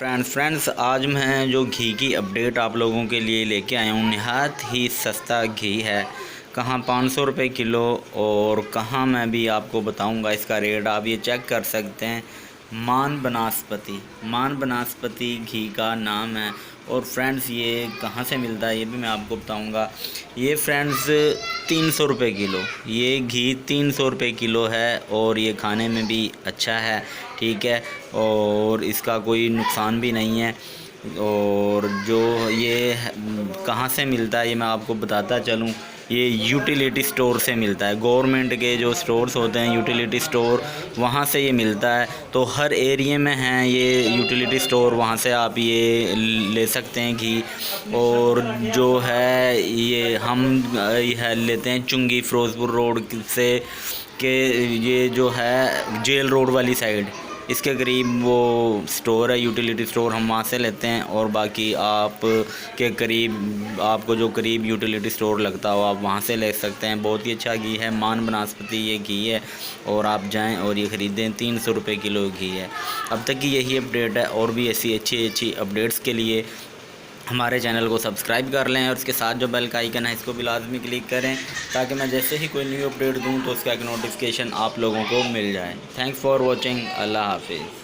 Friends आज मैं जो घी की अपडेट आप लोगों के लिए लेके आया हूँ। नहायत ही सस्ता घी है, कहाँ 500 रुपये किलो और कहाँ मैं भी आपको बताऊँगा इसका रेट। आप ये चेक कर सकते हैं। मान बनास्पति घी का नाम है। और फ्रेंड्स ये कहाँ से मिलता है ये भी मैं आपको बताऊँगा। ये फ्रेंड्स 300 रुपये किलो, ये घी 300 रुपये किलो है और ये खाने में भी अच्छा है, ठीक है, और इसका कोई नुकसान भी नहीं है। और जो ये कहाँ से मिलता है ये मैं आपको बताता चलूँ। ये यूटिलिटी स्टोर से मिलता है, गवर्नमेंट के जो स्टोर्स होते हैं यूटिलिटी स्टोर, वहाँ से ये मिलता है। तो हर एरिया में हैं ये यूटिलिटी स्टोर, वहाँ से आप ये ले सकते हैं घी। और जो है ये हम यह लेते हैं चुंगी फिरोज़पुर रोड से, के ये जो है जेल रोड वाली साइड, इसके करीब वो स्टोर है यूटिलिटी स्टोर, हम वहाँ से लेते हैं। और बाकी आप के करीब, आपको जो करीब यूटिलिटी स्टोर लगता हो आप वहाँ से ले सकते हैं। बहुत ही अच्छा घी है, मान बनास्पति ये घी है और आप जाएं और ये ख़रीदें। 300 रुपये किलो घी है। अब तक की यही अपडेट है, और भी ऐसी अच्छी अपडेट्स के लिए हमारे चैनल को सब्सक्राइब कर लें और उसके साथ जो बेल का आइकन है इसको भी लाजमी क्लिक करें, ताकि मैं जैसे ही कोई न्यू अपडेट दूं तो उसका एक नोटिफिकेशन आप लोगों को मिल जाए। Thanks for watching. अल्लाह हाफिज़।